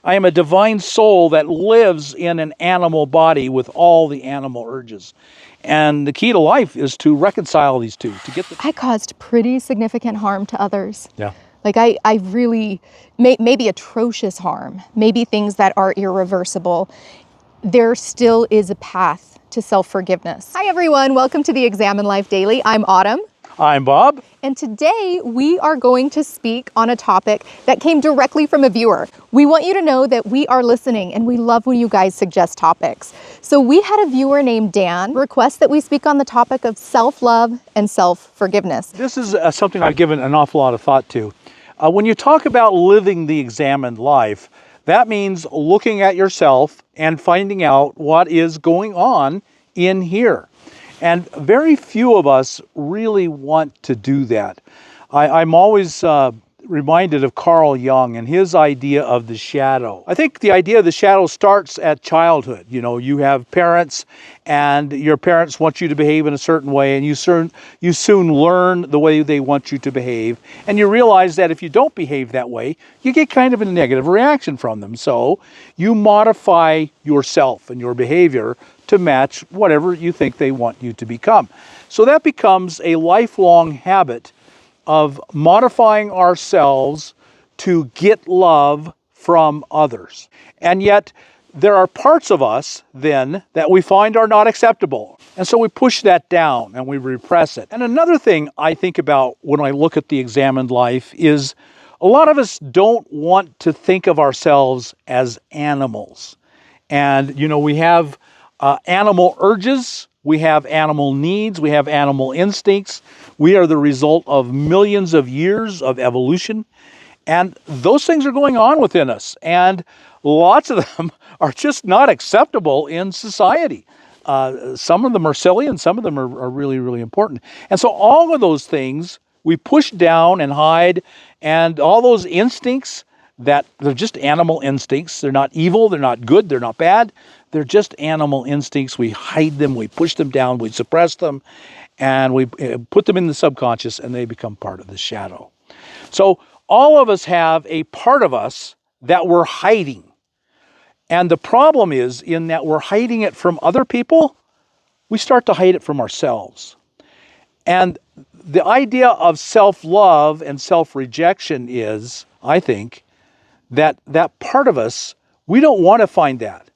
I am a divine soul that lives in an animal body with all the animal urges. And the key to life is to reconcile these two, to get the... I caused pretty significant harm to others. Yeah. Like I really, maybe atrocious harm, maybe things that are irreversible. There still is a path to self-forgiveness. Hi everyone, welcome to the Examine Life Daily. I'm Autumn. I'm Bob. And today we are going to speak on a topic that came directly from a viewer. We want you to know that we are listening and we love when you guys suggest topics. So we had a viewer named Dan request that we speak on the topic of self-love and self-forgiveness. This is something I've given an awful lot of thought to. When you talk about living the examined life, that means looking at yourself and finding out what is going on in here. And very few of us really want to do that. I'm always reminded of Carl Jung and his idea of the shadow. I think the idea of the shadow starts at childhood. You know, you have parents and your parents want you to behave in a certain way, and you soon learn the way they want you to behave. And you realize that if you don't behave that way, you get kind of a negative reaction from them. So you modify yourself and your behavior to match whatever you think they want you to become. So that becomes a lifelong habit of modifying ourselves to get love from others. And yet there are parts of us then that we find are not acceptable. And so we push that down and we repress it. And another thing I think about when I look at the examined life is a lot of us don't want to think of ourselves as animals. And, you know, we have animal urges, we have animal needs, we have animal instincts. We are the result of millions of years of evolution. And those things are going on within us. And lots of them are just not acceptable in society. Some of them are silly and some of them are really, really important. And so all of those things we push down and hide, and all those instincts that they're just animal instincts. They're not evil, they're not good, they're not bad. They're just animal instincts. We hide them, we push them down, we suppress them, and we put them in the subconscious, and they become part of the shadow. So all of us have a part of us that we're hiding. And the problem is in that we're hiding it from other people, we start to hide it from ourselves. And the idea of self-love and self-rejection is, I think, that part of us, we don't want to find that.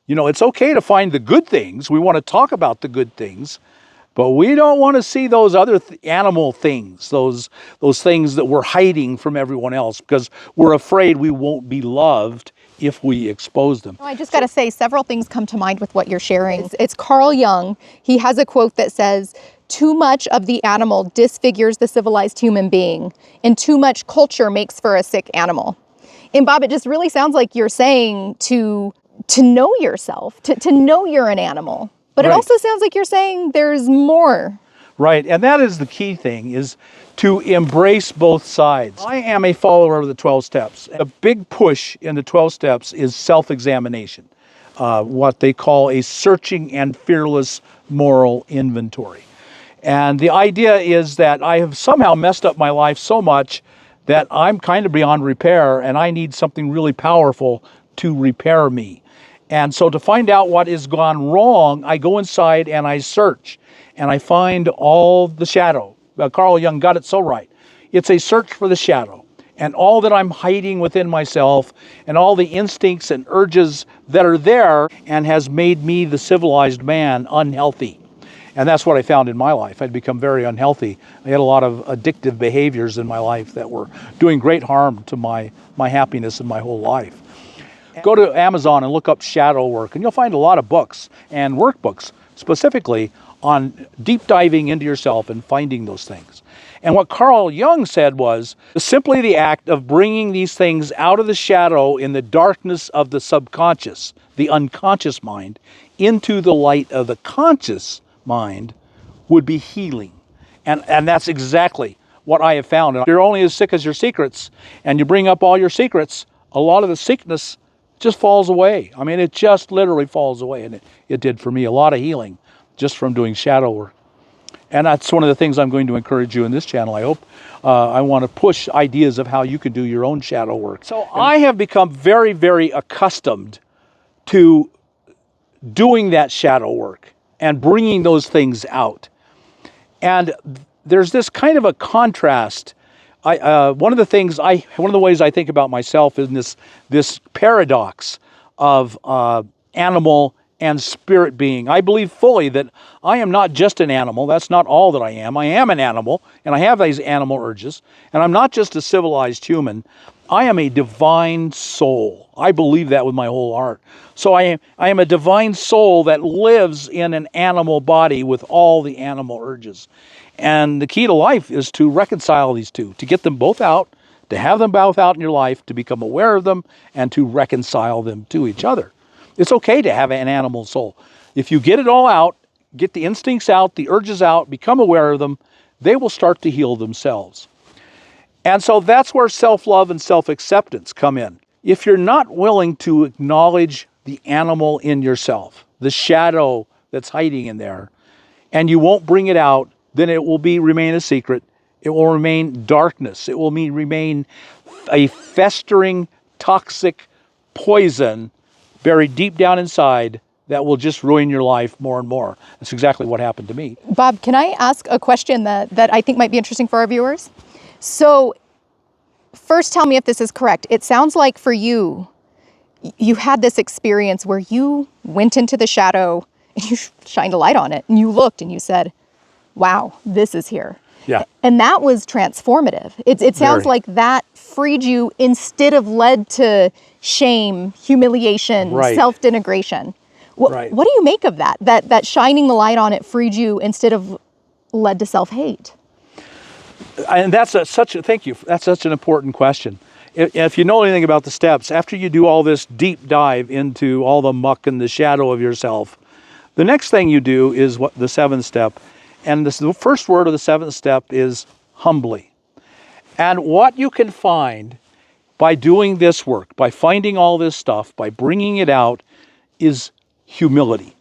You know, it's okay to find the good things. We want to talk about the good things, but we don't want to see those other animal things, those things that we're hiding from everyone else because we're afraid we won't be loved if we expose them. I just got to say, several things come to mind with what you're sharing. It's Carl Jung. He has a quote that says, "Too much of the animal disfigures the civilized human being, and too much culture makes for a sick animal." And Bob, it just really sounds like you're saying to know yourself, to know you're an animal. But It also sounds like you're saying there's more. Right, and that is the key thing, is to embrace both sides. I am a follower of the 12 steps. A big push in the 12 steps is self-examination, what they call a searching and fearless moral inventory. And the idea is that I have somehow messed up my life so much that I'm kind of beyond repair, and I need something really powerful to repair me. And so to find out what has gone wrong, I go inside and I search, and I find all the shadow. Carl Jung got it so right. It's a search for the shadow, and all that I'm hiding within myself, and all the instincts and urges that are there, and has made me, the civilized man, unhealthy. And that's what I found in my life. I'd become very unhealthy. I had a lot of addictive behaviors in my life that were doing great harm to my happiness in my whole life. Go to Amazon and look up shadow work, and you'll find a lot of books and workbooks specifically on deep diving into yourself and finding those things. And what Carl Jung said was simply the act of bringing these things out of the shadow in the darkness of the subconscious, the unconscious mind, into the light of the conscious mind would be healing. And that's exactly what I have found. You're only as sick as your secrets, and you bring up all your secrets, a lot of the sickness just falls away. I mean, it just literally falls away, and it did for me. A lot of healing just from doing shadow work. And that's one of the things I'm going to encourage you in this channel, I hope. I want to push ideas of how you can do your own shadow work. So I have become very, very accustomed to doing that shadow work and bringing those things out. And there's this kind of a contrast. One of the ways I think about myself is this paradox of animal and spirit being. I believe fully that I am not just an animal. That's not all that I am. I am an animal, and I have these animal urges. And I'm not just a civilized human. I am a divine soul. I believe that with my whole heart. So I am a divine soul that lives in an animal body with all the animal urges. And the key to life is to reconcile these two, to get them both out, to have them both out in your life, to become aware of them, and to reconcile them to each other. It's okay to have an animal soul. If you get it all out, get the instincts out, the urges out, become aware of them, they will start to heal themselves. And so that's where self-love and self-acceptance come in. If you're not willing to acknowledge the animal in yourself, the shadow that's hiding in there, and you won't bring it out, then it will remain a secret. It will remain darkness. It will remain a festering, toxic poison buried deep down inside that will just ruin your life more and more. That's exactly what happened to me. Bob, can I ask a question that I think might be interesting for our viewers? So first, tell me if this is correct. It sounds like for you, you had this experience where you went into the shadow and you shined a light on it and you looked and you said, wow, this is here. Yeah. And that was transformative. It sounds like that freed you instead of led to shame, humiliation, Right. self-denigration. Right. What do you make of that? That shining the light on it freed you instead of led to self-hate? And thank you. That's such an important question. If you know anything about the steps, after you do all this deep dive into all the muck and the shadow of yourself, the next thing you do is what the seventh step. And the first word of the seventh step is humbly. And what you can find by doing this work, by finding all this stuff, by bringing it out, is humility.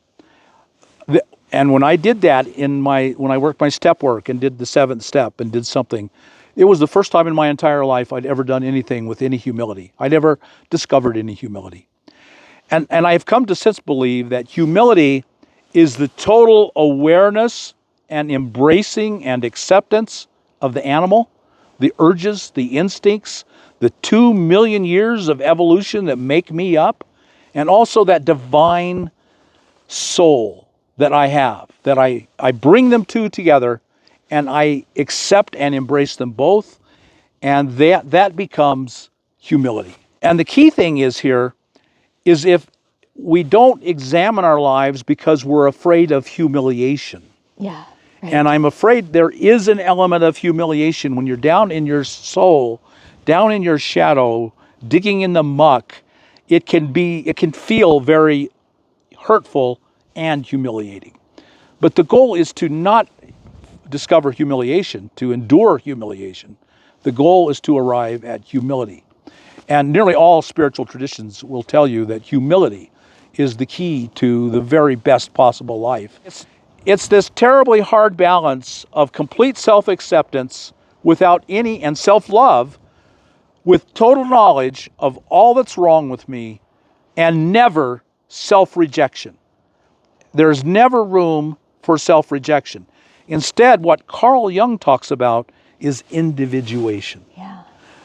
And when I did that when I worked my step work and did the seventh step and did something, it was the first time in my entire life I'd ever done anything with any humility. I'd ever discovered any humility. And I've come to since believe that humility is the total awareness and embracing and acceptance of the animal, the urges, the instincts, the 2 million years of evolution that make me up, and also that divine soul that I have, that I bring them two together, and I accept and embrace them both, and that becomes humility. And the key thing is if we don't examine our lives because we're afraid of humiliation. Yeah. Right. And I'm afraid there is an element of humiliation when you're down in your soul, down in your shadow, digging in the muck. It can feel very hurtful and humiliating. But the goal is to not discover humiliation, to endure humiliation. The goal is to arrive at humility. And nearly all spiritual traditions will tell you that humility is the key to the very best possible life. It's this terribly hard balance of complete self-acceptance and self-love with total knowledge of all that's wrong with me and never self-rejection. There's never room for self-rejection. Instead, what Carl Jung talks about is individuation. Yeah.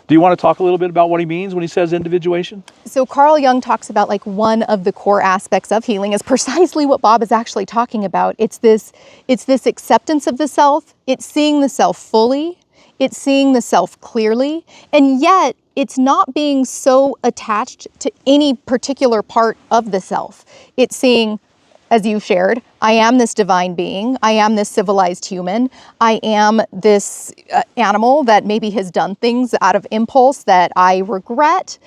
Do you want to talk a little bit about what he means when he says individuation? So Carl Jung talks about like one of the core aspects of healing is precisely what Bob is actually talking about. It's this acceptance of the self. It's seeing the self fully. It's seeing the self clearly. And yet it's not being so attached to any particular part of the self. It's seeing, as you shared, I am this divine being. I am this civilized human. I am this animal that maybe has done things out of impulse that I regret.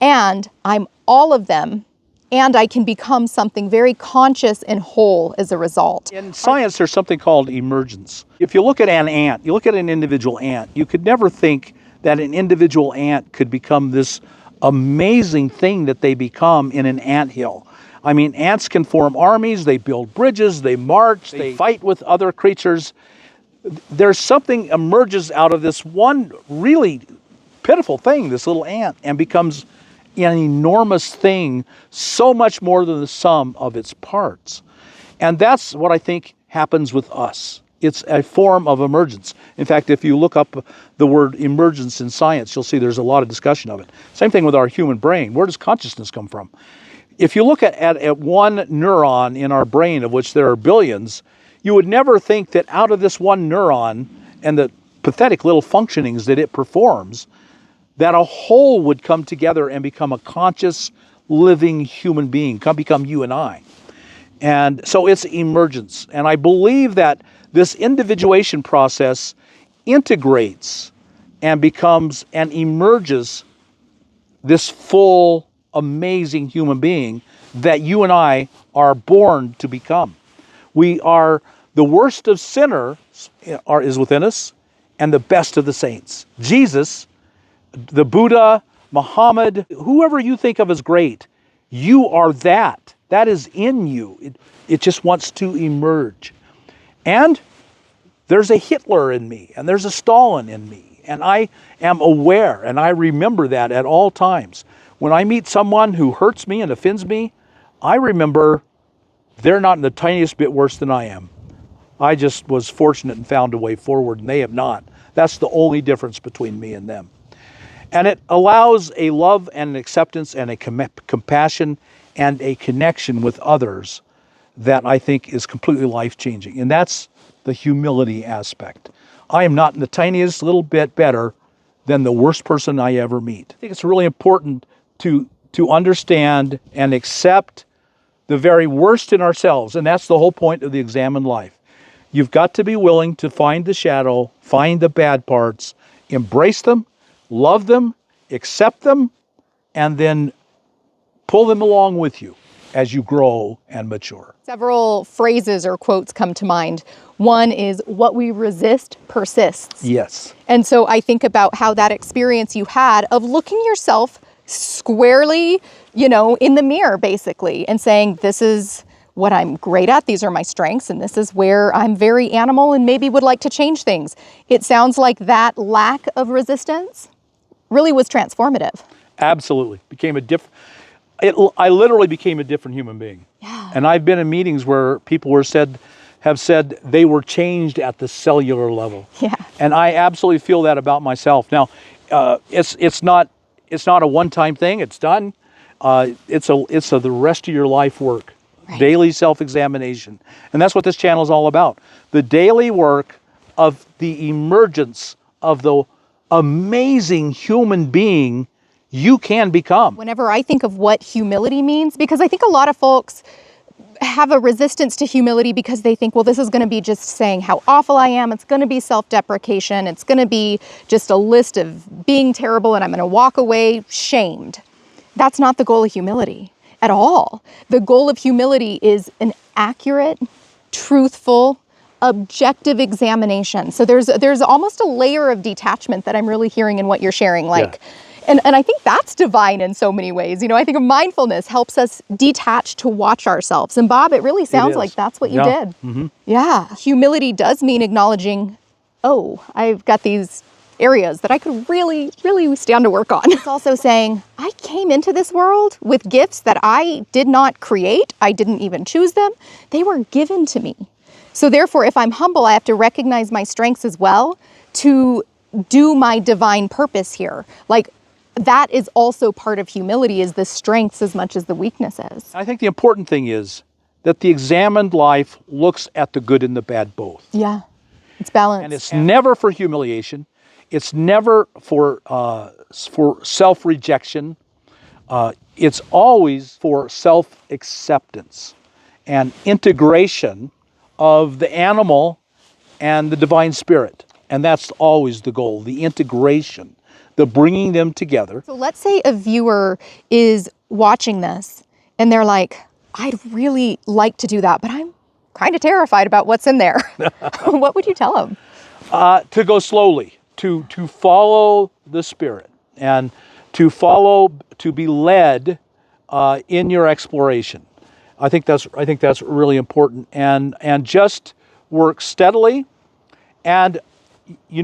And I'm all of them. And I can become something very conscious and whole as a result. In science, there's something called emergence. If you look at an ant, you look at an individual ant, you could never think that an individual ant could become this amazing thing that they become in an anthill. I mean, ants can form armies, they build bridges, they march, they fight with other creatures. There's something emerges out of this one really pitiful thing, this little ant, and becomes an enormous thing, so much more than the sum of its parts. And that's what I think happens with us. It's a form of emergence. In fact, if you look up the word emergence in science, you'll see there's a lot of discussion of it. Same thing with our human brain. Where does consciousness come from? If you look at one neuron in our brain, of which there are billions, you would never think that out of this one neuron and the pathetic little functionings that it performs, that a whole would come together and become a conscious, living human being, become you and I. And so it's emergence. And I believe that this individuation process integrates and becomes and emerges this full, amazing human being that you and I are born to become. We are, the worst of sinners is within us, and the best of the saints. Jesus, the Buddha, Muhammad, whoever you think of as great, you are that. That is in you. It just wants to emerge. And there's a Hitler in me, and there's a Stalin in me, and I am aware, and I remember that at all times. When I meet someone who hurts me and offends me, I remember they're not the tiniest bit worse than I am. I just was fortunate and found a way forward, and they have not. That's the only difference between me and them. And it allows a love and an acceptance and a compassion and a connection with others that I think is completely life-changing. And that's the humility aspect. I am not in the tiniest little bit better than the worst person I ever meet. I think it's really important to understand and accept the very worst in ourselves. And that's the whole point of the examined life. You've got to be willing to find the shadow, find the bad parts, embrace them, love them, accept them, and then pull them along with you as you grow and mature. Several phrases or quotes come to mind. One is, what we resist persists. Yes. And so I think about how that experience you had of looking yourself squarely, in the mirror, basically, and saying, this is what I'm great at, these are my strengths, and this is where I'm very animal and maybe would like to change things. It sounds like that lack of resistance really was transformative. Absolutely. I literally became a different human being. Yeah. And I've been in meetings where people have said they were changed at the cellular level. Yeah. And I absolutely feel that about myself. Now, it's not a one-time thing. It's done. It's the rest of your life work. Right. Daily self-examination. And that's what this channel is all about. The daily work of the emergence of the amazing human being you can become. Whenever I think of what humility means, because I think a lot of folks have a resistance to humility because they think, well, this is going to be just saying how awful I am. It's going to be self-deprecation. It's going to be just a list of being terrible, and I'm going to walk away shamed. That's not the goal of humility at all. The goal of humility is an accurate, truthful, objective examination. So there's almost a layer of detachment that I'm really hearing in what you're sharing. Yeah. And I think that's divine in so many ways. I think of mindfulness helps us detach to watch ourselves. And Bob, it really sounds like that's what you did. Mm-hmm. Yeah. Humility does mean acknowledging, oh, I've got these areas that I could really, really stand to work on. It's also saying, I came into this world with gifts that I did not create. I didn't even choose them. They were given to me. So therefore, if I'm humble, I have to recognize my strengths as well to do my divine purpose here. That is also part of humility, is the strengths as much as the weaknesses. I think the important thing is that the examined life looks at the good and the bad both. Yeah, it's balanced. And it's never for humiliation. It's never for self-rejection. It's always for self-acceptance and integration of the animal and the divine spirit. And that's always the goal, the integration, the bringing them together. So let's say a viewer is watching this and they're like, I'd really like to do that, but I'm kind of terrified about what's in there. What would you tell them? To go slowly, to follow the spirit, and to be led in your exploration. I think that's really important, and just work steadily. And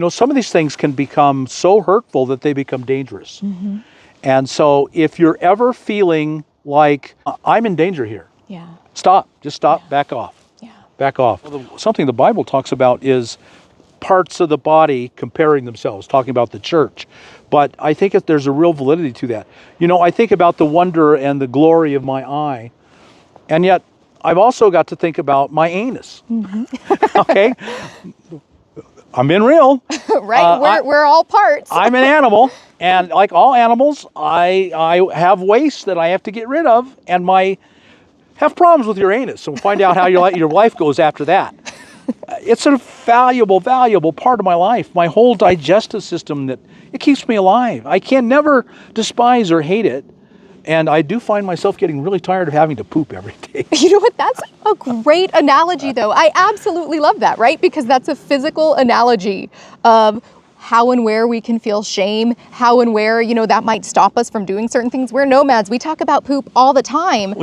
some of these things can become so hurtful that they become dangerous. And so if you're ever feeling like I'm in danger here, Yeah. stop, just stop, back off. Yeah. Back off. Something the Bible talks about is parts of the body comparing themselves, talking about the church. But I think there's a real validity to that. I think about the wonder and the glory of my eye, and yet I've also got to think about my anus. Okay? I'm being real. Right? We're all parts. I'm an animal, and like all animals, I have waste that I have to get rid of, and have problems with your anus. So we'll find out how your life goes after that. It's a valuable part of my life. My whole digestive system, that it keeps me alive. I can never despise or hate it. And I do find myself getting really tired of having to poop every day. You know what? That's a great analogy, though. I absolutely love that, right? Because that's a physical analogy of how and where we can feel shame, how and where, that might stop us from doing certain things. We're nomads. We talk about poop all the time.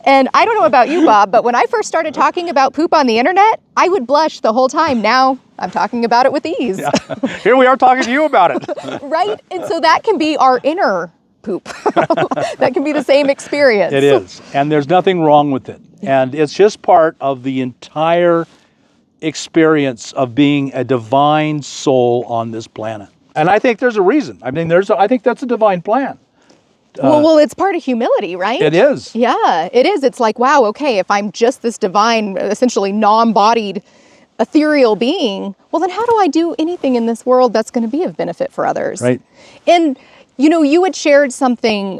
And I don't know about you, Bob, but when I first started talking about poop on the internet, I would blush the whole time. Now I'm talking about it with ease. Yeah. Here we are talking to you about it. Right? And so that can be our inner poop. That can be the same experience. It is. And there's nothing wrong with it. And it's just part of the entire experience of being a divine soul on this planet. And I think there's a reason. I think that's a divine plan. Well, it's part of humility, right? It is. Yeah, it is. It's like, wow, okay, if I'm just this divine, essentially non-bodied, ethereal being, well, then how do I do anything in this world that's going to be of benefit for others? Right. And, you had shared something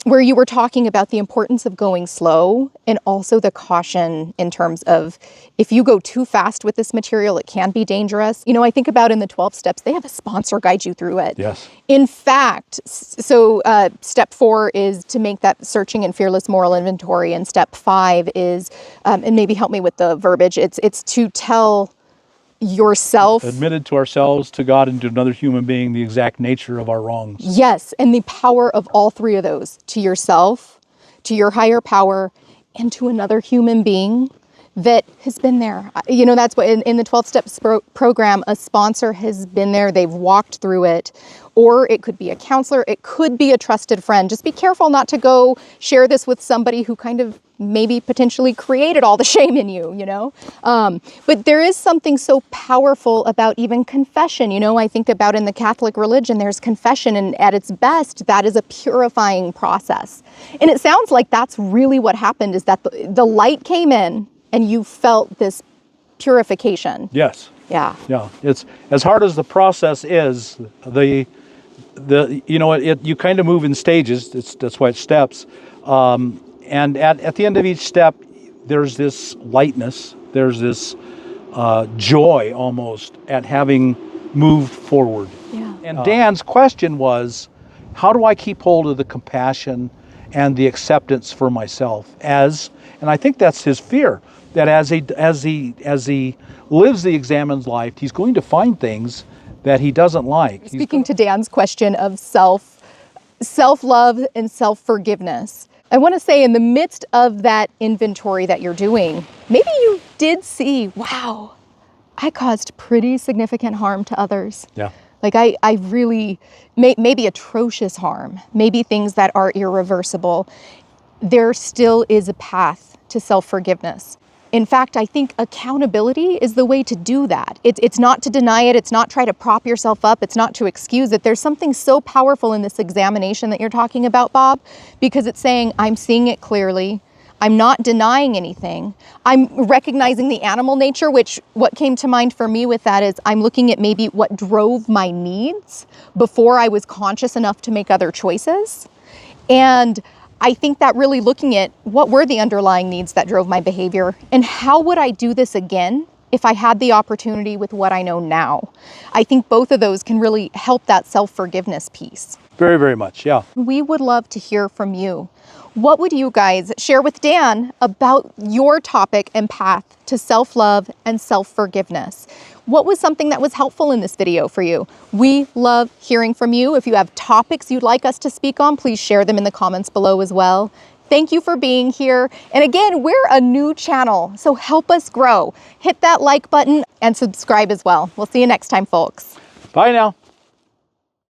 where you were talking about the importance of going slow and also the caution in terms of if you go too fast with this material, it can be dangerous. I think about in the 12 steps, they have a sponsor guide you through it. Yes. In fact, so step 4 is to make that searching and fearless moral inventory. And step 5 is, and maybe help me with the verbiage, it's to tell yourself, admitted to ourselves, to God, and to another human being the exact nature of our wrongs. Yes, and the power of all 3 of those, to yourself, to your higher power, and to another human being that has been there. That's what in the 12 steps program, a sponsor has been there. They've walked through it. Or it could be a counselor. It could be a trusted friend. Just be careful not to go share this with somebody who kind of maybe potentially created all the shame in you, But there is something so powerful about even confession. I think about in the Catholic religion, there's confession, and at its best, that is a purifying process. And it sounds like that's really what happened, is that the light came in and you felt this purification. Yes. Yeah. Yeah. It's as hard as the process is, you kind of move in stages. That's why it's steps. And at the end of each step, there's this lightness. There's this joy almost at having moved forward. Yeah. And Dan's question was, how do I keep hold of the compassion and the acceptance for myself? And I think that's his fear, that as he lives the examined life, he's going to find things that he doesn't like. Speaking to Dan's question of self-love and self-forgiveness, I want to say in the midst of that inventory that you're doing, maybe you did see, wow, I caused pretty significant harm to others. Yeah. Like I really, maybe atrocious harm, maybe things that are irreversible. There still is a path to self-forgiveness. In fact, I think accountability is the way to do that. It's not to deny it. It's not try to prop yourself up. It's not to excuse it. There's something so powerful in this examination that you're talking about, Bob, because it's saying, I'm seeing it clearly. I'm not denying anything. I'm recognizing the animal nature, which what came to mind for me with that is I'm looking at maybe what drove my needs before I was conscious enough to make other choices. And I think that really looking at what were the underlying needs that drove my behavior and how would I do this again if I had the opportunity with what I know now. I think both of those can really help that self-forgiveness piece. Very, very much, yeah. We would love to hear from you. What would you guys share with Dan about your topic and path to self-love and self-forgiveness? What was something that was helpful in this video for you? We love hearing from you. If you have topics you'd like us to speak on, please share them in the comments below as well. Thank you for being here. And again, we're a new channel, so help us grow. Hit that like button and subscribe as well. We'll see you next time, folks. Bye now.